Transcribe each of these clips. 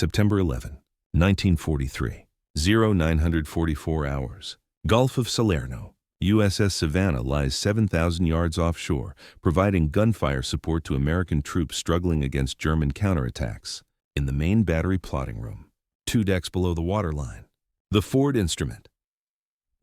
September 11, 1943, 0944 hours. Gulf of Salerno. USS Savannah lies 7,000 yards offshore, providing gunfire support to American troops struggling against German counterattacks. In the main battery plotting room, 2 decks below the waterline. The Ford instrument.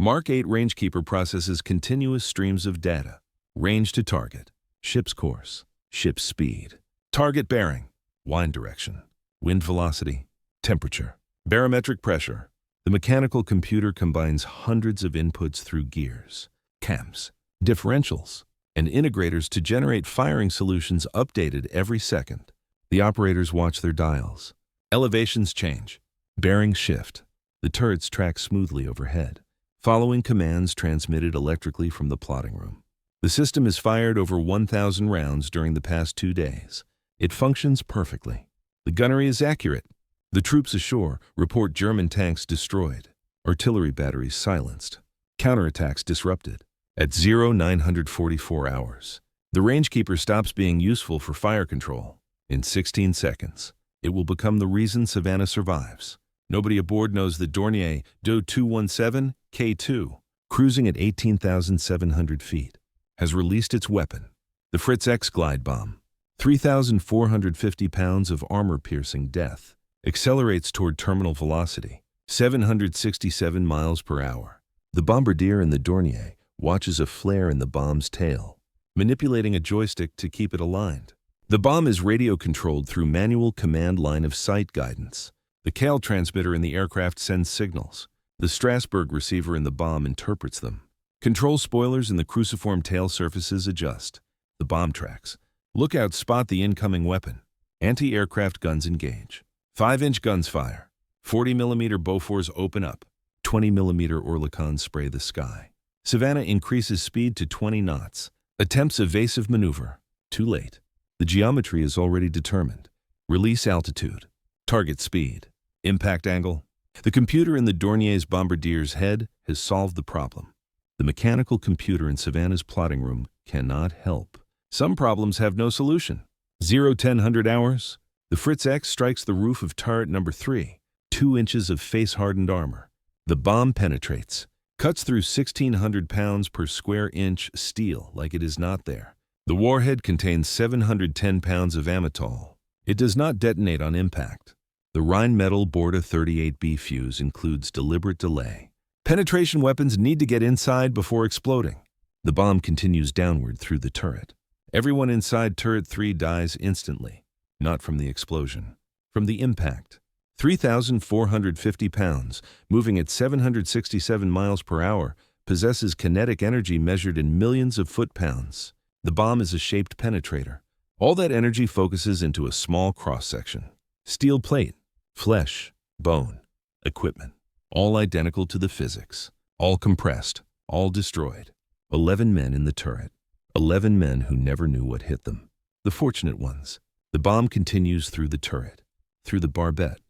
Mark 8 Rangekeeper processes continuous streams of data. Range to target, ship's course, ship's speed, target bearing, wind direction, wind velocity, temperature, barometric pressure. The mechanical computer combines hundreds of inputs through gears, cams, differentials, and integrators to generate firing solutions updated every second. The operators watch their dials. Elevations change, bearings shift. The turrets track smoothly overhead, following commands transmitted electrically from the plotting room. The system has fired over 1,000 rounds during the past 2 days. It functions perfectly. The gunnery is accurate. The troops ashore report German tanks destroyed, artillery batteries silenced, counterattacks disrupted. At 0944 hours, the Rangekeeper stops being useful for fire control. In 16 seconds, it will become the reason Savannah survives. Nobody aboard knows that Dornier Do 217 K2, cruising at 18,700 feet, has released its weapon, the Fritz X glide bomb. 3,450 pounds of armor-piercing death accelerates toward terminal velocity, 767 miles per hour. The bombardier in the Dornier watches a flare in the bomb's tail, manipulating a joystick to keep it aligned. The bomb is radio-controlled through manual command line-of-sight guidance. The CAL transmitter in the aircraft sends signals. The Strasbourg receiver in the bomb interprets them. Control spoilers in the cruciform tail surfaces adjust. The bomb tracks. Lookouts spot the incoming weapon. Anti-aircraft guns engage. 5-inch guns fire. 40mm Bofors open up. 20mm Oerlikons spray the sky. Savannah increases speed to 20 knots. Attempts evasive maneuver. Too late. The geometry is already determined. Release altitude. Target speed. Impact angle. The computer in the Dornier's bombardier's head has solved the problem. The mechanical computer in Savannah's plotting room cannot help. Some problems have no solution. 1000 hours. The Fritz X strikes the roof of turret number 3, 2 inches of face-hardened armor. The bomb penetrates, cuts through 1,600 pounds per square inch steel like it is not there. The warhead contains 710 pounds of amytal. It does not detonate on impact. The Rheinmetall Borda 38B fuse includes deliberate delay. Penetration weapons need to get inside before exploding. The bomb continues downward through the turret. Everyone inside turret 3 dies instantly. Not from the explosion, from the impact. 3,450 pounds, moving at 767 miles per hour, possesses kinetic energy measured in millions of foot-pounds. The bomb is a shaped penetrator. All that energy focuses into a small cross-section. Steel plate, flesh, bone, equipment, all identical to the physics, all compressed, all destroyed. 11 men in the turret, 11 men who never knew what hit them. The fortunate ones. The bomb continues through the turret, through the barbette,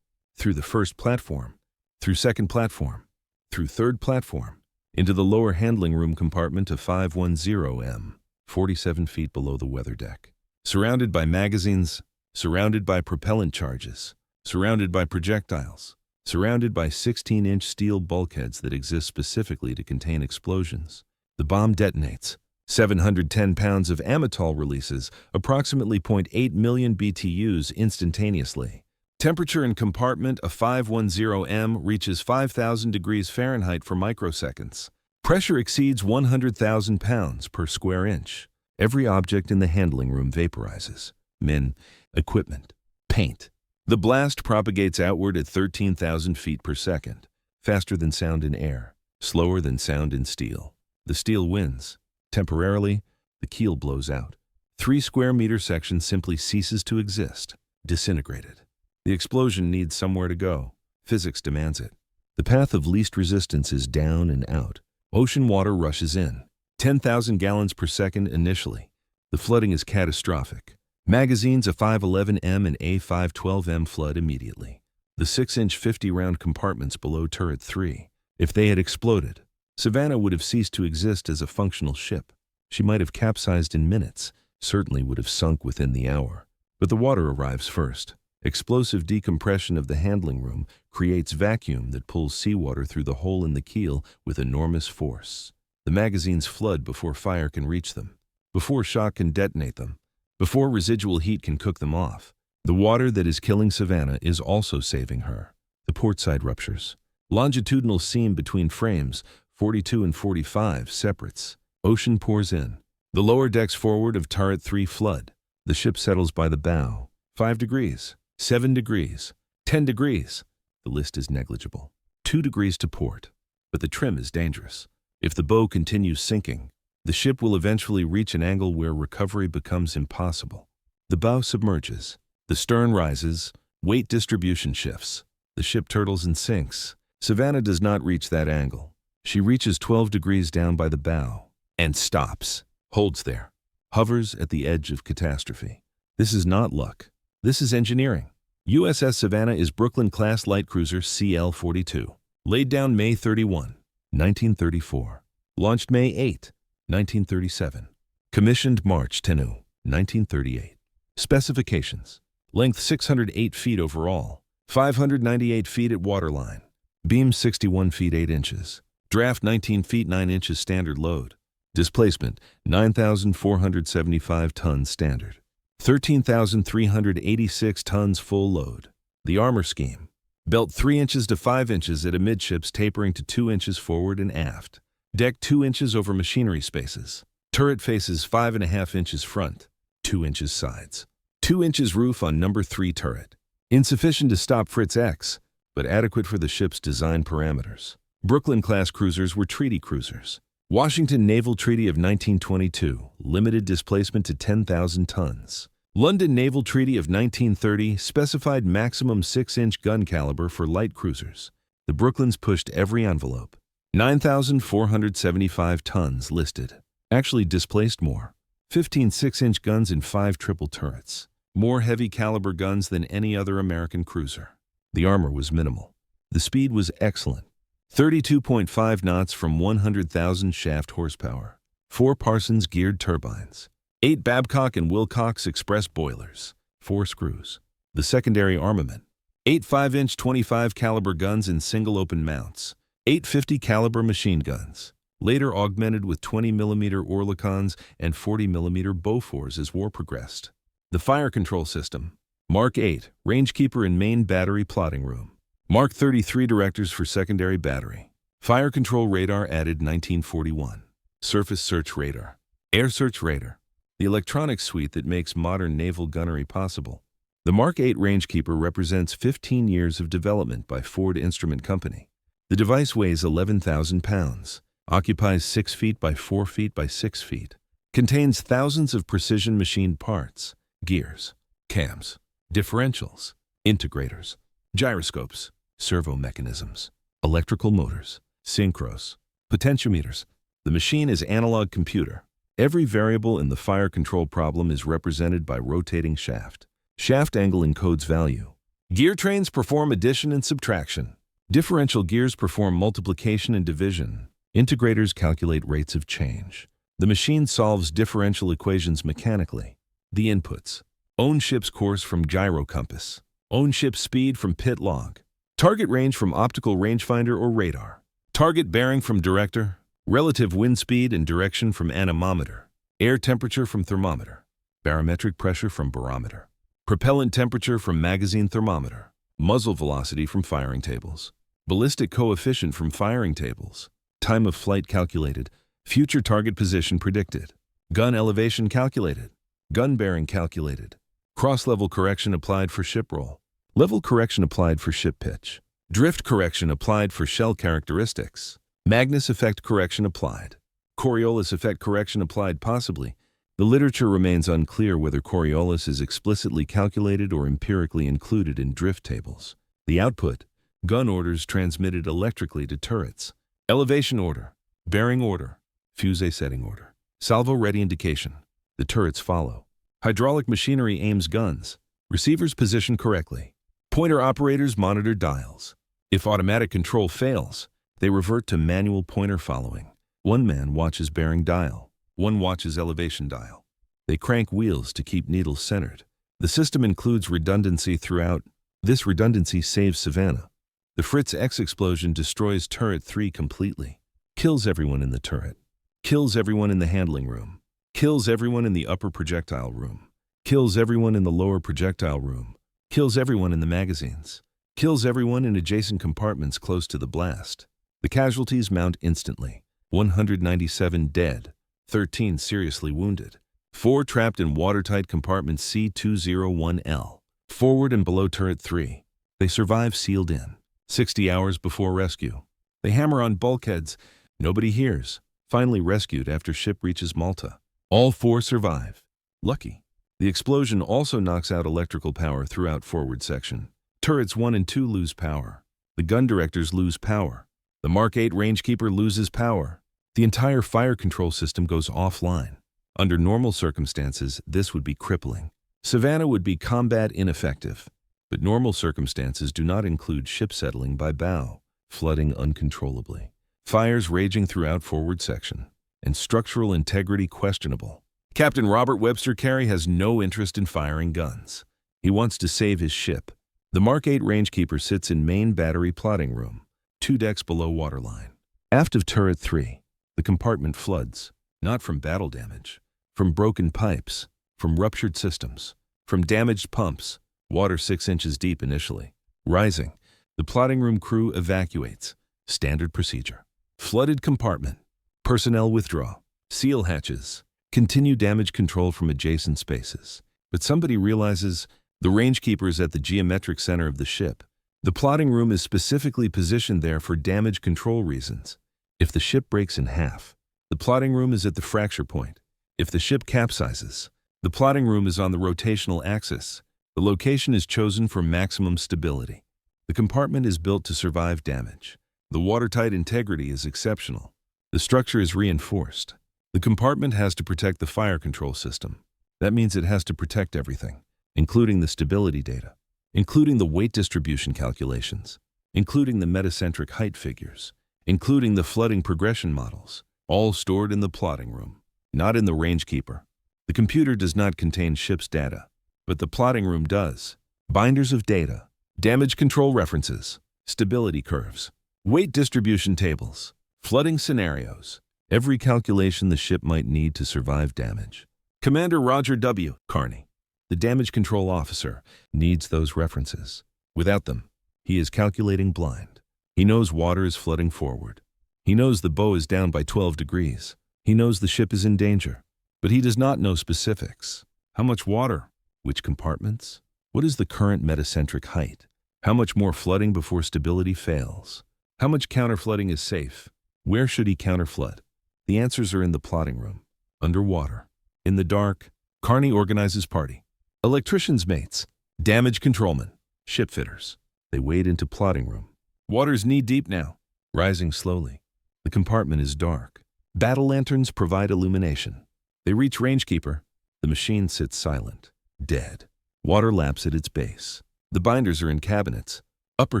through the first platform, through second platform, through third platform, into the lower handling room compartment of 510M, 47 feet below the weather deck. Surrounded by magazines, surrounded by propellant charges, surrounded by projectiles, surrounded by 16-inch steel bulkheads that exist specifically to contain explosions. The bomb detonates. 710 pounds of amytal releases approximately 0.8 million BTUs instantaneously. Temperature in compartment of 510M reaches 5,000 degrees Fahrenheit for microseconds. Pressure exceeds 100,000 pounds per square inch. Every object in the handling room vaporizes. Men, equipment, paint. The blast propagates outward at 13,000 feet per second, faster than sound in air, slower than sound in steel. The steel wins. Temporarily, the keel blows out. 3 square meter section simply ceases to exist, disintegrated. The explosion needs somewhere to go. Physics demands it. The path of least resistance is down and out. Ocean water rushes in. 10,000 gallons per second initially. The flooding is catastrophic. Magazines of 511M and A512M flood immediately. The 6-inch 50-round compartments below turret 3. If they had exploded, Savannah would have ceased to exist as a functional ship. She might have capsized in minutes, certainly would have sunk within the hour. But the water arrives first. Explosive decompression of the handling room creates vacuum that pulls seawater through the hole in the keel with enormous force. The magazines flood before fire can reach them, before shock can detonate them, before residual heat can cook them off. The water that is killing Savannah is also saving her. The portside ruptures. Longitudinal seam between frames, 42 and 45, separates. Ocean pours in. The lower decks forward of turret 3 flood. The ship settles by the bow. 5 degrees, 7 degrees, 10 degrees. The list is negligible. 2 degrees to port. But the trim is dangerous. If the bow continues sinking, the ship will eventually reach an angle where recovery becomes impossible. The bow submerges. The stern rises. Weight distribution shifts. The ship turtles and sinks. Savannah does not reach that angle. She reaches 12 degrees down by the bow and stops, holds there, hovers at the edge of catastrophe. This is not luck. This is engineering. USS Savannah is Brooklyn-class light cruiser CL-42. Laid down May 31, 1934. Launched May 8, 1937. Commissioned March 10, 1938. Specifications. Length 608 feet overall. 598 feet at waterline. Beam 61 feet 8 inches. Draft 19 feet 9 inches standard load. Displacement 9,475 tons standard. 13,386 tons full load. The armor scheme. Belt 3 inches to 5 inches at amidships tapering to 2 inches forward and aft. Deck 2 inches over machinery spaces. Turret faces 5.5 inches front, 2 inches sides. 2 inches roof on number 3 turret. Insufficient to stop Fritz X, but adequate for the ship's design parameters. Brooklyn-class cruisers were treaty cruisers. Washington Naval Treaty of 1922, limited displacement to 10,000 tons. London Naval Treaty of 1930 specified maximum 6-inch gun caliber for light cruisers. The Brooklyns pushed every envelope. 9,475 tons listed. Actually displaced more. 15 6-inch guns and 5 triple turrets. More heavy caliber guns than any other American cruiser. The armor was minimal. The speed was excellent. 32.5 knots from 100,000 shaft horsepower. 4 Parsons geared turbines. 8 Babcock and Wilcox express boilers. 4 screws. The secondary armament. 8 5-inch 25 caliber guns in single open mounts. 8 50 caliber machine guns. Later augmented with 20mm Oerlikons and 40mm Bofors as war progressed. The fire control system. Mark 8, rangekeeper and main battery plotting room. Mark 33 directors for secondary battery. Fire control radar added 1941. Surface search radar. Air search radar. The electronic suite that makes modern naval gunnery possible. The Mark 8 rangekeeper represents 15 years of development by Ford Instrument Company. The device weighs 11,000 pounds, occupies 6 feet by 4 feet by 6 feet, contains thousands of precision machined parts, gears, cams, differentials, integrators, gyroscopes, servo mechanisms, electrical motors, synchros, potentiometers. The machine is analog computer. Every variable in the fire control problem is represented by rotating shaft. Shaft angle encodes value. Gear trains perform addition and subtraction. Differential gears perform multiplication and division. Integrators calculate rates of change. The machine solves differential equations mechanically. The inputs. Own ship's course from gyro compass. Own ship's speed from pit log. Target range from optical rangefinder or radar. Target bearing from director. Relative wind speed and direction from anemometer. Air temperature from thermometer. Barometric pressure from barometer. Propellant temperature from magazine thermometer. Muzzle velocity from firing tables. Ballistic coefficient from firing tables. Time of flight calculated. Future target position predicted. Gun elevation calculated. Gun bearing calculated. Cross-level correction applied for ship roll. Level correction applied for ship pitch. Drift correction applied for shell characteristics. Magnus effect correction applied. Coriolis effect correction applied possibly. The literature remains unclear whether Coriolis is explicitly calculated or empirically included in drift tables. The output. Gun orders transmitted electrically to turrets. Elevation order. Bearing order. Fusee setting order. Salvo ready indication. The turrets follow. Hydraulic machinery aims guns. Receivers position correctly. Pointer operators monitor dials. If automatic control fails, they revert to manual pointer following. One man watches bearing dial. One watches elevation dial. They crank wheels to keep needles centered. The system includes redundancy throughout. This redundancy saves Savannah. The Fritz X explosion destroys Turret 3 completely. Kills everyone in the turret. Kills everyone in the handling room. Kills everyone in the upper projectile room. Kills everyone in the lower projectile room. Kills everyone in the magazines. Kills everyone in adjacent compartments close to the blast. The casualties mount instantly. 197 dead, 13 seriously wounded. 4 trapped in watertight compartment C201L. Forward and below turret 3. They survive sealed in. 60 hours before rescue. They hammer on bulkheads. Nobody hears. Finally rescued after ship reaches Malta. All 4 survive. Lucky. The explosion also knocks out electrical power throughout forward section. Turrets 1 and 2 lose power. The gun directors lose power. The Mark 8 rangekeeper loses power. The entire fire control system goes offline. Under normal circumstances, this would be crippling. Savannah would be combat ineffective. But normal circumstances do not include ship settling by bow, flooding uncontrollably, fires raging throughout forward section, and structural integrity questionable. Captain Robert Webster Carey has no interest in firing guns. He wants to save his ship. The Mark 8 rangekeeper sits in main battery plotting room, 2 decks below waterline. Aft of turret 3, the compartment floods, not from battle damage, from broken pipes, from ruptured systems, from damaged pumps, water 6 inches deep initially. Rising, the plotting room crew evacuates. Standard procedure. Flooded compartment. Personnel withdraw. Seal hatches. Continue damage control from adjacent spaces. But somebody realizes the rangekeeper is at the geometric center of the ship. The plotting room is specifically positioned there for damage control reasons. If the ship breaks in half, the plotting room is at the fracture point. If the ship capsizes, the plotting room is on the rotational axis. The location is chosen for maximum stability. The compartment is built to survive damage. The watertight integrity is exceptional. The structure is reinforced. The compartment has to protect the fire control system. That means it has to protect everything, including the stability data, including the weight distribution calculations, including the metacentric height figures, including the flooding progression models, all stored in the plotting room, not in the rangekeeper. The computer does not contain ship's data, but the plotting room does. Binders of data, damage control references, stability curves, weight distribution tables, flooding scenarios, every calculation the ship might need to survive damage. Commander Roger W. Carney, the damage control officer, needs those references. Without them, he is calculating blind. He knows water is flooding forward. He knows the bow is down by 12 degrees. He knows the ship is in danger. But he does not know specifics. How much water? Which compartments? What is the current metacentric height? How much more flooding before stability fails? How much counterflooding is safe? Where should he counterflood? The answers are in the plotting room. Underwater. In the dark, Carney organizes party. Electricians' mates, damage controlmen, ship fitters. They wade into plotting room. Water's knee-deep now, rising slowly. The compartment is dark. Battle lanterns provide illumination. They reach rangekeeper. The machine sits silent, dead. Water laps at its base. The binders are in cabinets, upper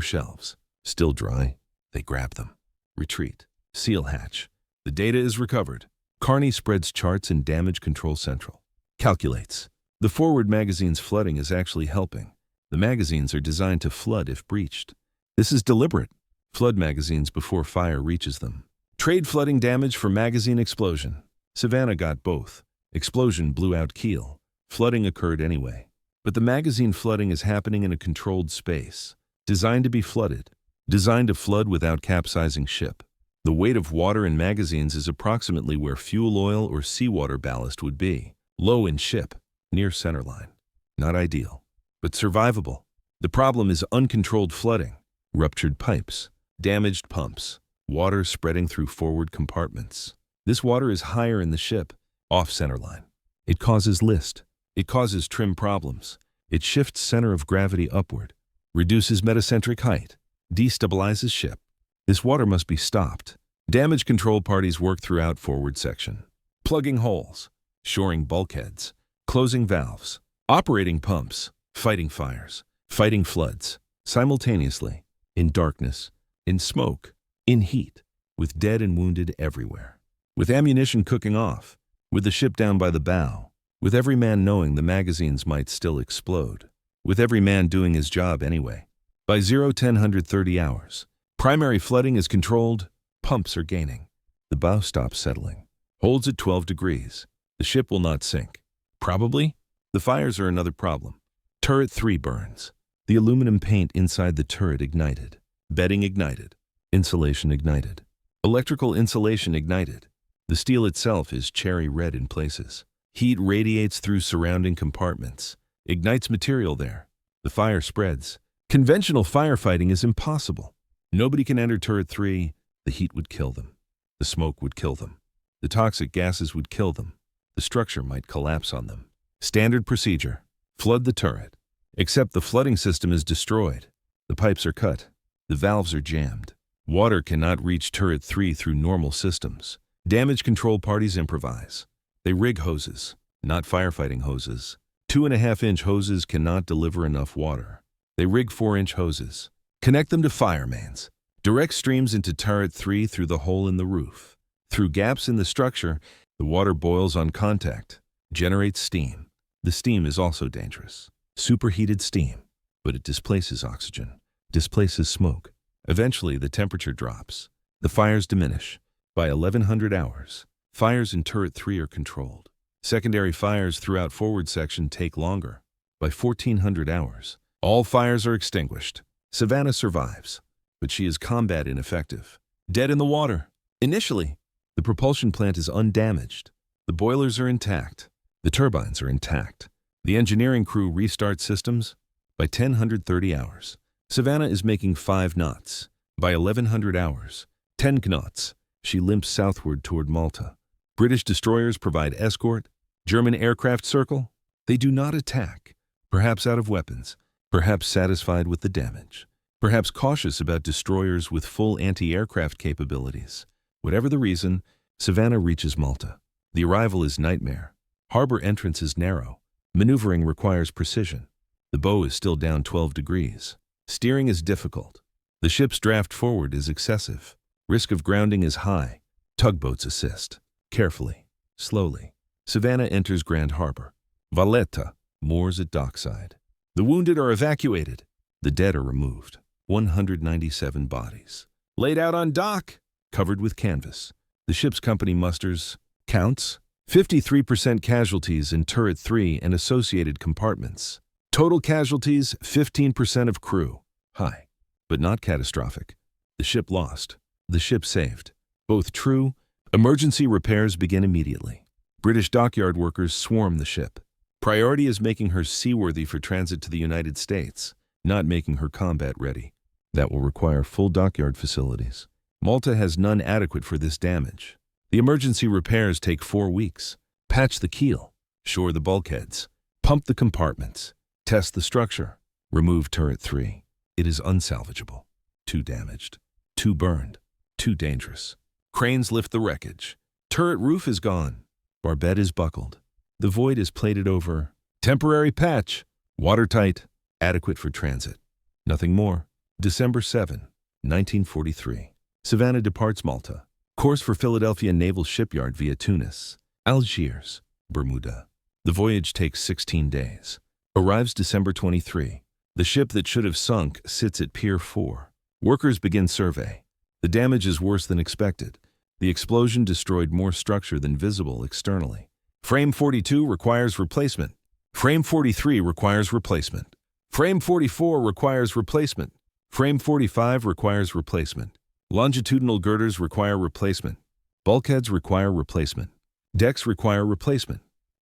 shelves. Still dry. They grab them. Retreat. Seal hatch. The data is recovered. Carney spreads charts in Damage Control Central. Calculates. The forward magazine's flooding is actually helping. The magazines are designed to flood if breached. This is deliberate. Flood magazines before fire reaches them. Trade flooding damage for magazine explosion. Savannah got both. Explosion blew out keel. Flooding occurred anyway. But the magazine flooding is happening in a controlled space. Designed to be flooded. Designed to flood without capsizing ship. The weight of water in magazines is approximately where fuel oil or seawater ballast would be. Low in ship. Near centerline. Not ideal, but survivable. The problem is uncontrolled flooding. Ruptured pipes. Damaged pumps. Water spreading through forward compartments. This water is higher in the ship, off centerline. It causes list. It causes trim problems. It shifts center of gravity upward, reduces metacentric height, destabilizes ship. This water must be stopped. Damage control parties work throughout forward section. Plugging holes, shoring bulkheads, closing valves, operating pumps, fighting fires, fighting floods, simultaneously, in darkness, in smoke, in heat, with dead and wounded everywhere. With ammunition cooking off, with the ship down by the bow, with every man knowing the magazines might still explode, with every man doing his job anyway. By 10:30 hours, primary flooding is controlled, pumps are gaining. The bow stops settling, holds at 12 degrees. The ship will not sink. Probably. The fires are another problem. Turret 3 burns. The aluminum paint inside the turret ignited. Bedding ignited. Insulation ignited. Electrical insulation ignited. The steel itself is cherry red in places. Heat radiates through surrounding compartments, ignites material there. The fire spreads. Conventional firefighting is impossible. Nobody can enter turret 3. The heat would kill them. The smoke would kill them. The toxic gases would kill them. The structure might collapse on them. Standard procedure: flood the turret. Except the flooding system is destroyed. The pipes are cut. The valves are jammed. Water cannot reach turret 3 through normal systems. Damage control parties improvise. They rig hoses, not firefighting hoses. 2.5-inch hoses cannot deliver enough water. They rig 4-inch hoses. Connect them to fire mains. Direct streams into turret 3 through the hole in the roof. Through gaps in the structure, the water boils on contact, generates steam. The steam is also dangerous. Superheated steam, but it displaces oxygen, displaces smoke. Eventually, the temperature drops. The fires diminish. By 1100 hours, fires in turret 3 are controlled. Secondary fires throughout forward section take longer. By 1400 hours, all fires are extinguished. Savannah survives, but she is combat ineffective. Dead in the water. Initially, the propulsion plant is undamaged. The boilers are intact. The turbines are intact. The engineering crew restarts systems. By 1030 hours, Savannah is making 5 knots. By 1100 hours, 10 knots, she limps southward toward Malta. British destroyers provide escort. German aircraft circle. They do not attack, perhaps out of weapons, perhaps satisfied with the damage, perhaps cautious about destroyers with full anti-aircraft capabilities. Whatever the reason, Savannah reaches Malta. The arrival is nightmare. Harbor entrance is narrow. Maneuvering requires precision. The bow is still down 12 degrees. Steering is difficult. The ship's draft forward is excessive. Risk of grounding is high. Tugboats assist. Carefully, slowly. Savannah enters Grand Harbor. Valletta moors at dockside. The wounded are evacuated. The dead are removed. 197 bodies. Laid out on dock, covered with canvas. The ship's company musters, counts, 53% casualties in turret 3 and associated compartments. Total casualties, 15% of crew. High, but not catastrophic. The ship lost. The ship saved. Both true. Emergency repairs begin immediately. British dockyard workers swarm the ship. Priority is making her seaworthy for transit to the United States, not making her combat ready. That will require full dockyard facilities. Malta has none adequate for this damage. The emergency repairs take 4 weeks. Patch the keel, shore the bulkheads, pump the compartments, test the structure, remove turret 3. It is unsalvageable. Too damaged. Too burned. Too dangerous. Cranes lift the wreckage. Turret roof is gone. Barbette is buckled. The void is plated over. Temporary patch. Watertight. Adequate for transit. Nothing more. December 7, 1943. Savannah departs Malta. Course for Philadelphia Naval Shipyard via Tunis, Algiers, Bermuda. The voyage takes 16 days. Arrives December 23. The ship that should have sunk sits at Pier 4. Workers begin survey. The damage is worse than expected. The explosion destroyed more structure than visible externally. Frame 42 requires replacement. Frame 43 requires replacement. Frame 44 requires replacement. Frame 45 requires replacement. Longitudinal girders require replacement. Bulkheads require replacement. Decks require replacement.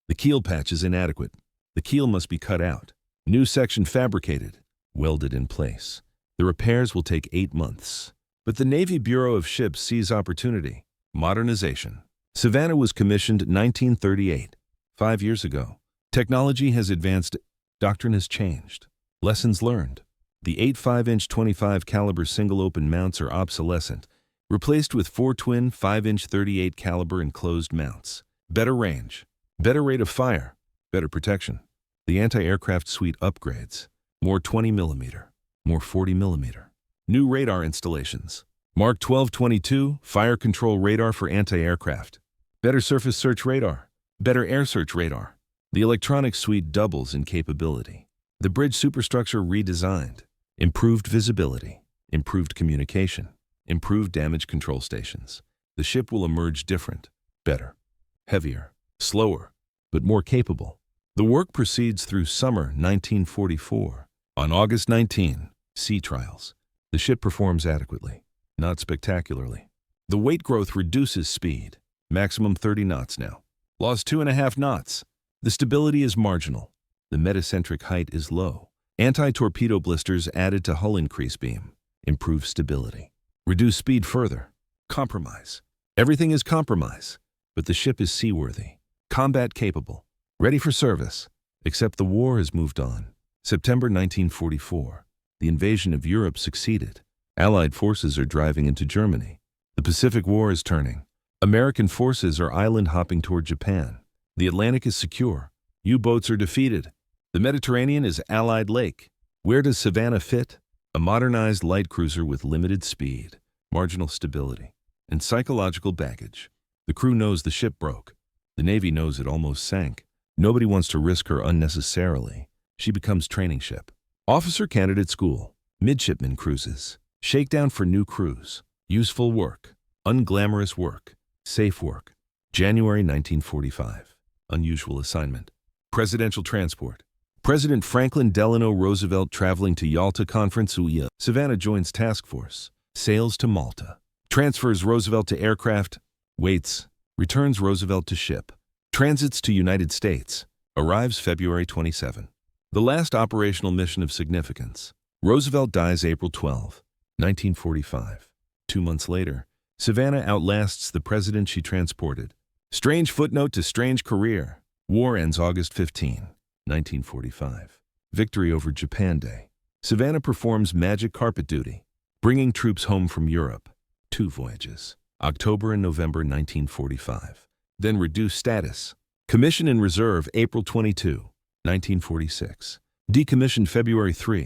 The keel patch is inadequate. The keel must be cut out. New section fabricated, welded in place. The repairs will take 8 months. But the Navy Bureau of Ships sees opportunity. Modernization. Savannah was commissioned 1938, 5 years ago. Technology has advanced. Doctrine has changed. Lessons learned. The 8 5-inch 25 caliber single-open mounts are obsolescent, replaced with 4 twin 5-inch 38 caliber enclosed mounts. Better range, better rate of fire, better protection. The anti-aircraft suite upgrades. More 20 mm, more 40 mm. New radar installations. Mark 1222 fire control radar for anti-aircraft. Better surface search radar. Better air search radar. The electronic suite doubles in capability. The bridge superstructure redesigned. Improved visibility, improved communication, improved damage control stations. The ship will emerge different, better, heavier, slower, but more capable. The work proceeds through summer 1944. On August 19, sea trials. The ship performs adequately, not spectacularly. The weight growth reduces speed, maximum 30 knots now. Lost 2.5 knots. The stability is marginal. The metacentric height is low. Anti-torpedo blisters added to hull increase beam. Improve stability. Reduce speed further. Compromise. Everything is compromise, but the ship is seaworthy, combat capable, ready for service. Except the war has moved on. September 1944. The invasion of Europe succeeded. Allied forces are driving into Germany. The Pacific War is turning. American forces are island hopping toward Japan. The Atlantic is secure. U-boats are defeated. The Mediterranean is Allied lake. Where does Savannah fit? A modernized light cruiser with limited speed, marginal stability, and psychological baggage. The crew knows the ship broke. The Navy knows it almost sank. Nobody wants to risk her unnecessarily. She becomes training ship. Officer Candidate School. Midshipman cruises. Shakedown for new crews. Useful work. Unglamorous work. Safe work. January 1945. Unusual assignment. Presidential transport. President Franklin Delano Roosevelt traveling to Yalta Conference UIA. Savannah joins task force. Sails to Malta. Transfers Roosevelt to aircraft. Waits. Returns Roosevelt to ship. Transits to United States. Arrives February 27. The last operational mission of significance. Roosevelt dies April 12, 1945. 2 months later, Savannah outlasts the president she transported. Strange footnote to strange career. War ends August 15. 1945. Victory over Japan Day. Savannah performs magic carpet duty, bringing troops home from Europe. 2 voyages. October and November 1945. Then reduced status. Commission in reserve April 22, 1946. Decommissioned February 3,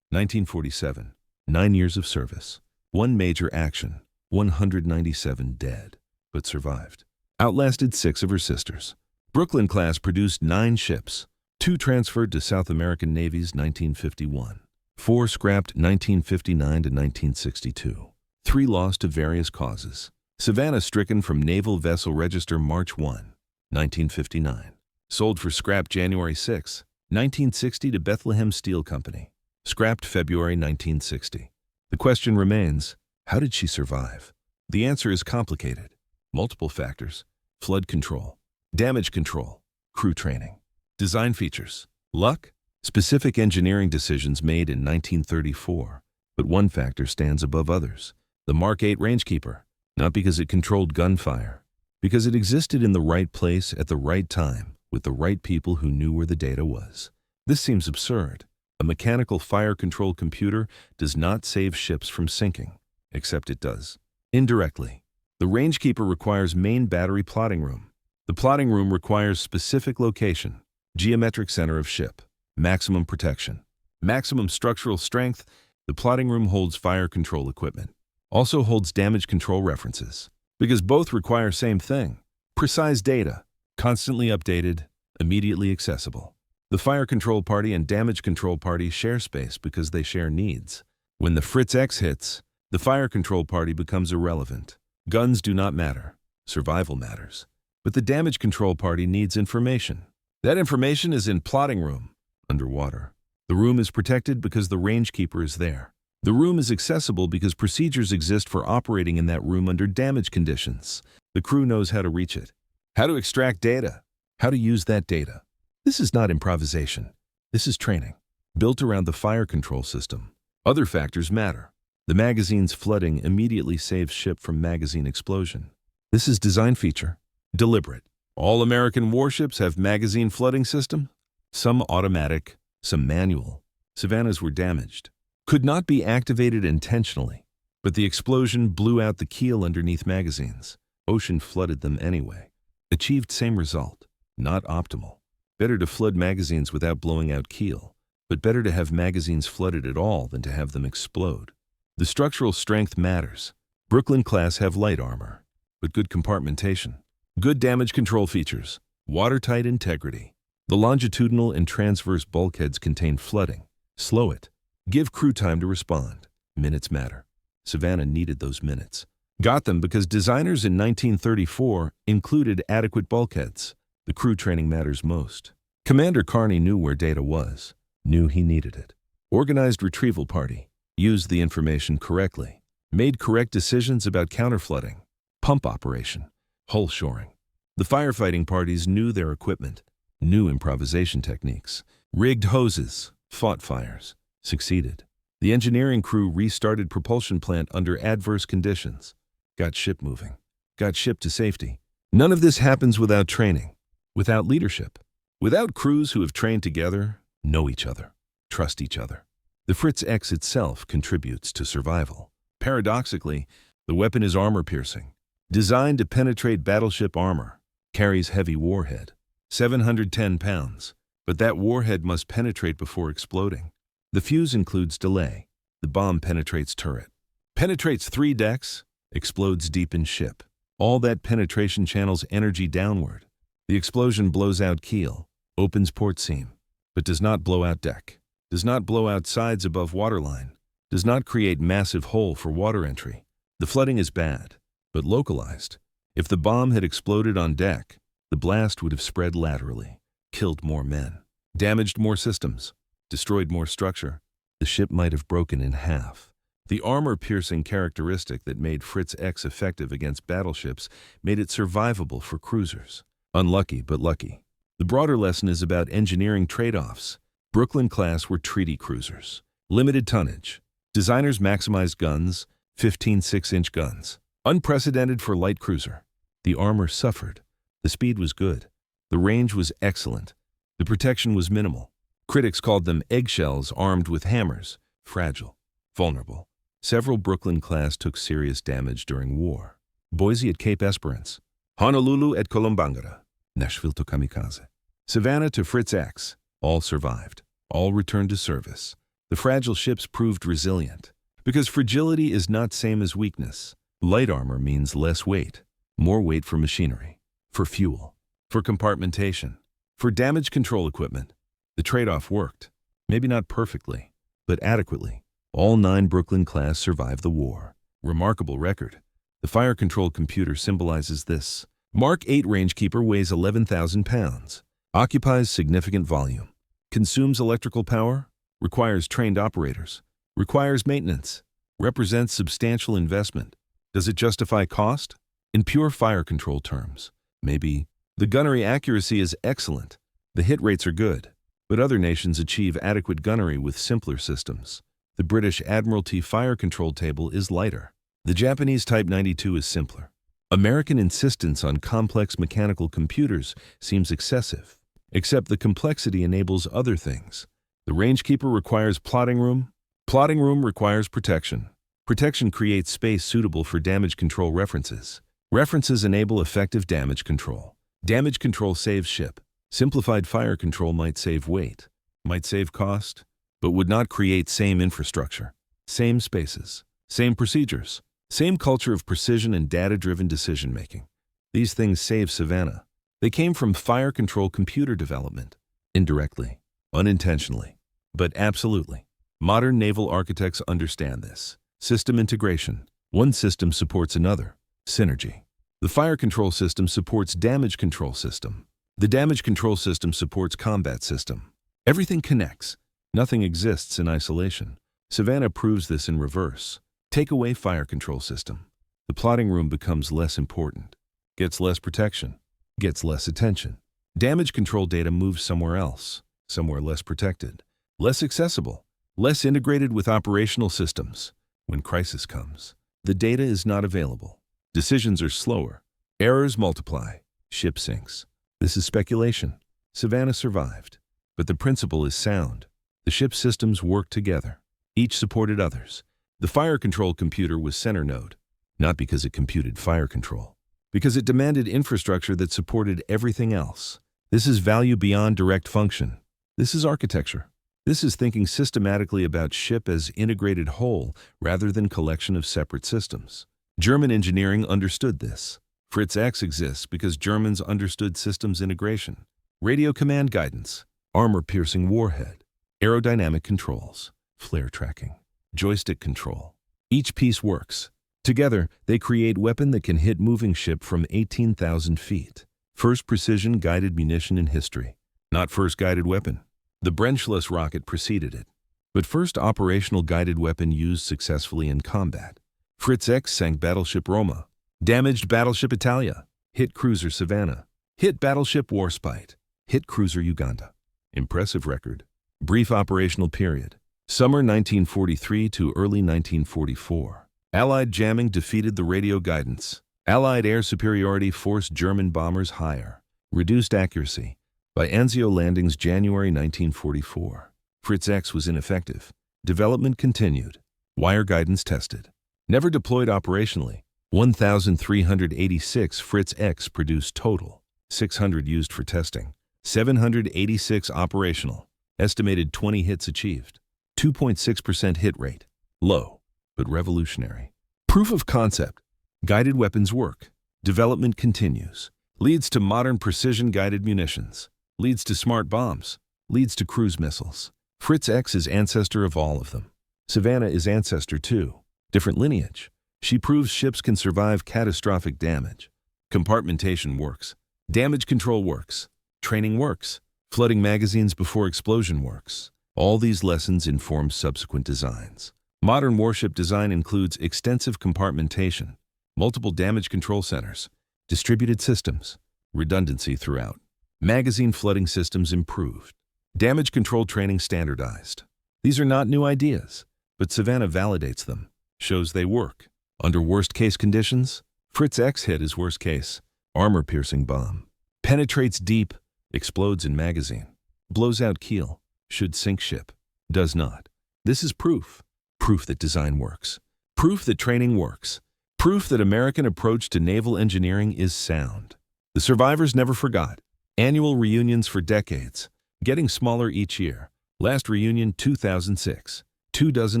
1947. 9 years of service. 1 major action. 197 dead, but survived. Outlasted 6 of her sisters. Brooklyn class produced 9 ships. 2 transferred to South American navies 1951. 4 scrapped 1959 to 1962. 3 lost to various causes. Savannah stricken from Naval Vessel Register March 1, 1959. Sold for scrap January 6, 1960 to Bethlehem Steel Company. Scrapped February 1960. The question remains, how did she survive? The answer is complicated. Multiple factors. Flood control, damage control, crew training. Design features. Luck. Specific engineering decisions made in 1934. But one factor stands above others. The Mark 8 Rangekeeper. Not because it controlled gunfire. Because it existed in the right place at the right time with the right people who knew where the data was. This seems absurd. A mechanical fire control computer does not save ships from sinking. Except it does. Indirectly. The Rangekeeper requires main battery plotting room. The plotting room requires specific location. Geometric center of ship. Maximum protection. Maximum structural strength. The plotting room holds fire control equipment. Also holds damage control references. Because both require same thing. Precise data. Constantly updated. Immediately accessible. The fire control party and damage control party share space because they share needs. When the Fritz X hits, the fire control party becomes irrelevant. Guns do not matter. Survival matters. But the damage control party needs information. That information is in plotting room, underwater. The room is protected because the Rangekeeper is there. The room is accessible because procedures exist for operating in that room under damage conditions. The crew knows how to reach it, how to extract data, how to use that data. This is not improvisation. This is training, built around the fire control system. Other factors matter. The magazine's flooding immediately saves ship from magazine explosion. This is design feature, deliberate. All American warships have magazine flooding system. Some automatic, some manual. Savannah's were damaged. Could not be activated intentionally, but the explosion blew out the keel underneath magazines. Ocean flooded them anyway. Achieved same result. Not optimal. Better to flood magazines without blowing out keel, but better to have magazines flooded at all than to have them explode. The structural strength matters. Brooklyn class have light armor, but good compartmentation. Good damage control features. Watertight integrity. The longitudinal and transverse bulkheads contain flooding. Slow it. Give crew time to respond. Minutes matter. Savannah needed those minutes. Got them because designers in 1934 included adequate bulkheads. The crew training matters most. Commander Carney knew where data was, knew he needed it. Organized retrieval party, used the information correctly, made correct decisions about counterflooding, pump operation, hull shoring. The firefighting parties knew their equipment, knew improvisation techniques, rigged hoses, fought fires, succeeded. The engineering crew restarted propulsion plant under adverse conditions, got ship moving, got ship to safety. None of this happens without training, without leadership, without crews who have trained together, know each other, trust each other. The Fritz X itself contributes to survival. Paradoxically, the weapon is armor-piercing, designed to penetrate battleship armor, carries heavy warhead, 710 pounds, but that warhead must penetrate before exploding. The fuse includes delay. The bomb penetrates turret, penetrates 3 decks, explodes deep in ship. All that penetration channels energy downward. The explosion blows out keel, opens port seam, but does not blow out deck, does not blow out sides above waterline, does not create massive hole for water entry. The flooding is bad, but localized. If the bomb had exploded on deck, the blast would have spread laterally, killed more men, damaged more systems, destroyed more structure. The ship might have broken in half. The armor-piercing characteristic that made Fritz X effective against battleships made it survivable for cruisers. Unlucky, but lucky. The broader lesson is about engineering trade-offs. Brooklyn-class were treaty cruisers. Limited tonnage. Designers maximized guns, 15 6-inch guns. Unprecedented for light cruiser. The armor suffered. The speed was good. The range was excellent. The protection was minimal. Critics called them eggshells armed with hammers. Fragile. Vulnerable. Several Brooklyn-class took serious damage during war. Boise at Cape Esperance. Honolulu at Kolombangara. Nashville to Kamikaze. Savannah to Fritz X. All survived. All returned to service. The fragile ships proved resilient. Because fragility is not same as weakness. Light armor means less weight. More weight for machinery. For fuel. For compartmentation. For damage control equipment. The trade-off worked. Maybe not perfectly, but adequately. All 9 Brooklyn-class survived the war. Remarkable record. The fire control computer symbolizes this. Mark 8 Rangekeeper weighs 11,000 pounds. Occupies significant volume. Consumes electrical power. Requires trained operators. Requires maintenance. Represents substantial investment. Does it justify cost? In pure fire control terms, maybe. The gunnery accuracy is excellent. The hit rates are good. But other nations achieve adequate gunnery with simpler systems. The British Admiralty fire control table is lighter. The Japanese Type 92 is simpler. American insistence on complex mechanical computers seems excessive, except the complexity enables other things. The Rangekeeper requires plotting room. Plotting room requires protection. Protection creates space suitable for damage control references. References enable effective damage control. Damage control saves ship. Simplified fire control might save weight, might save cost, but would not create same infrastructure, same spaces, same procedures, same culture of precision and data-driven decision-making. These things save Savannah. They came from fire control computer development, indirectly, unintentionally, but absolutely. Modern naval architects understand this. System integration. One system supports another. Synergy. The fire control system supports damage control system. The damage control system supports combat system. Everything connects. Nothing exists in isolation. Savannah proves this in reverse. Take away fire control system. The plotting room becomes less important, gets less protection, gets less attention. Damage control data moves somewhere else, somewhere less protected, less accessible, less integrated with operational systems. When crisis comes, the data is not available. Decisions are slower. Errors multiply. Ship sinks. This is speculation. Savannah survived. But the principle is sound. The ship systems worked together. Each supported others. The fire control computer was center node, not because it computed fire control, because it demanded infrastructure that supported everything else. This is value beyond direct function. This is architecture. This is thinking systematically about ship as integrated whole rather than collection of separate systems. German engineering understood this. Fritz X exists because Germans understood systems integration. radio command guidance, armor-piercing warhead, aerodynamic controls, flare tracking, joystick control. Each piece works. Together, they create weapon that can hit moving ship from 18,000 feet. First precision guided munition in history. Not first guided weapon. The Branchless rocket preceded it. But first operational guided weapon used successfully in combat. Fritz X sank battleship Roma. Damaged battleship Italia. Hit cruiser Savannah. Hit battleship Warspite. Hit cruiser Uganda. Impressive record. Brief operational period. Summer 1943 to early 1944. Allied jamming defeated the radio guidance. Allied air superiority forced German bombers higher. Reduced accuracy. By Anzio landings January 1944. Fritz X was ineffective. Development continued. Wire guidance tested. Never deployed operationally. 1,386 Fritz X produced total. 600 used for testing. 786 operational. Estimated 20 hits achieved. 2.6% hit rate. Low, but revolutionary. Proof of concept. Guided weapons work. Development continues. Leads to modern precision-guided munitions. Leads to smart bombs. Leads to cruise missiles. Fritz X is ancestor of all of them. Savannah is ancestor too. Different lineage. She proves ships can survive catastrophic damage. Compartmentation works. Damage control works. Training works. Flooding magazines before explosion works. All these lessons inform subsequent designs. Modern warship design includes extensive compartmentation, multiple damage control centers, distributed systems, redundancy throughout. Magazine flooding systems improved. Damage control training standardized. These are not new ideas, but Savannah validates them, shows they work. Under worst-case conditions, Fritz X hit is worst case. Armor-piercing bomb. Penetrates deep, explodes in magazine. Blows out keel. Should sink ship. Does not. This is proof. Proof that design works. Proof that training works. Proof that American approach to naval engineering is sound. The survivors never forgot. Annual reunions for decades. Getting smaller each year. Last reunion 2006. 24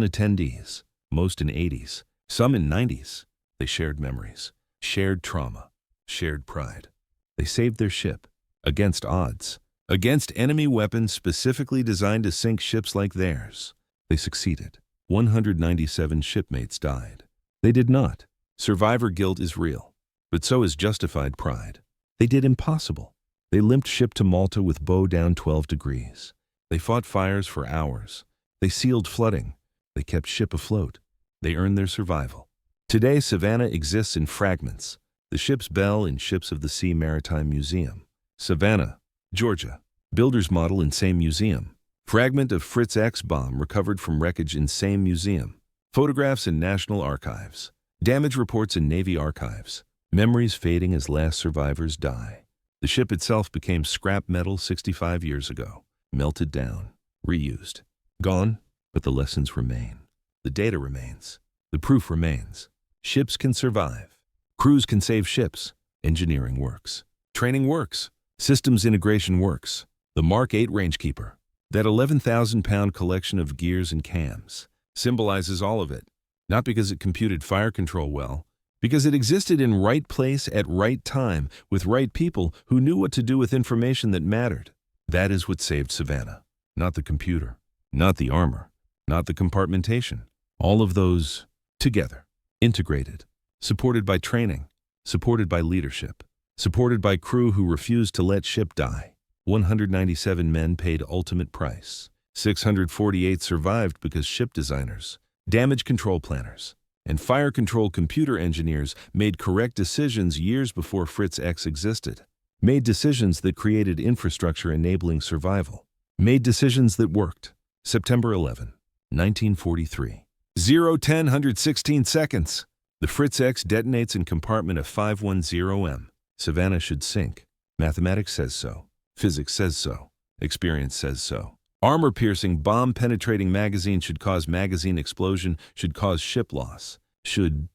attendees. Most in 80s. Some in 90s. They shared memories. Shared trauma. Shared pride. They saved their ship. Against odds. Against enemy weapons specifically designed to sink ships like theirs. They succeeded. 197 shipmates died. They did not. Survivor guilt is real. But so is justified pride. They did impossible. They limped ship to Malta with bow down 12 degrees. They fought fires for hours. They sealed flooding. They kept ship afloat. They earned their survival. Today, Savannah exists in fragments. The ship's bell in Ships of the Sea Maritime Museum. Savannah, Georgia. Builder's model in same museum. Fragment of Fritz X bomb recovered from wreckage in same museum. Photographs in National Archives. Damage reports in Navy archives. Memories fading as last survivors die. The ship itself became scrap metal 65 years ago. Melted down. Reused. Gone, but the lessons remain. The data remains. The proof remains. Ships can survive. Crews can save ships. Engineering works. Training works. Systems integration works. The Mark 8 Rangekeeper. That 11,000-pound collection of gears and cams symbolizes all of it. Not because it computed fire control well, because it existed in right place at right time with right people who knew what to do with information that mattered. That is what saved Savannah. Not the computer. Not the armor. Not the compartmentation. All of those together. Integrated. Supported by training. Supported by leadership. Supported by crew who refused to let ship die. 197 men paid ultimate price. 648 survived because ship designers, damage control planners, and fire control computer engineers made correct decisions years before Fritz X existed. Made decisions that created infrastructure enabling survival. Made decisions that worked. September 11, 1943. 0-10-116 seconds. The Fritz X detonates in compartment of 510M. Savannah should sink. Mathematics says so. Physics says so. Experience says so. Armor-piercing, bomb-penetrating magazine should cause magazine explosion, should cause ship loss. Should,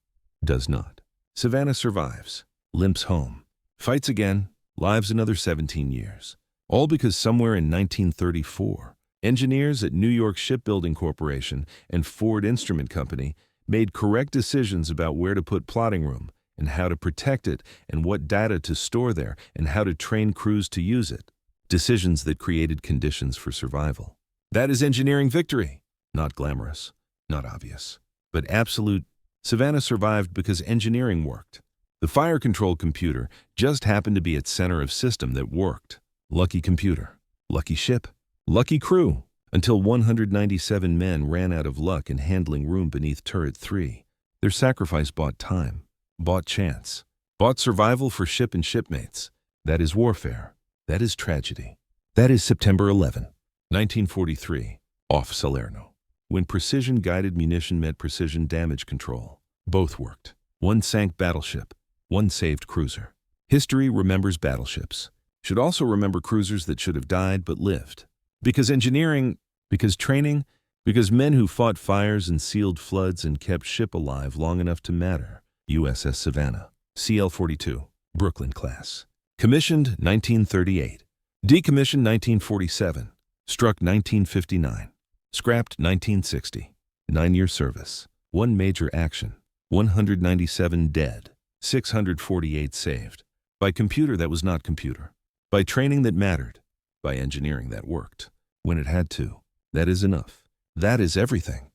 does not. Savannah survives. Limps home. Fights again. Lives another 17 years. All because somewhere in 1934, engineers at New York Shipbuilding Corporation and Ford Instrument Company made correct decisions about where to put plotting room, and how to protect it, and what data to store there, and how to train crews to use it. Decisions that created conditions for survival. That is engineering victory. Not glamorous, not obvious, but absolute. Savannah survived because engineering worked. The fire control computer just happened to be its center of system that worked. Lucky computer, lucky ship, lucky crew, until 197 men ran out of luck in handling room beneath turret 3. Their sacrifice bought time, bought chance, bought survival for ship and shipmates. That is warfare. That is tragedy. That is September 11, 1943, off Salerno, when precision-guided munition met precision damage control. Both worked. One sank battleship, one saved cruiser. History remembers battleships. Should also remember cruisers that should have died but lived. Because engineering, because training, because men who fought fires and sealed floods and kept ship alive long enough to matter. USS Savannah, CL-42, Brooklyn class. Commissioned 1938. Decommissioned 1947. Struck 1959. Scrapped 1960. 9-year service. 1 major action. 197 dead. 648 saved. By computer that was not computer. By training that mattered. By engineering that worked. When it had to. That is enough. That is everything.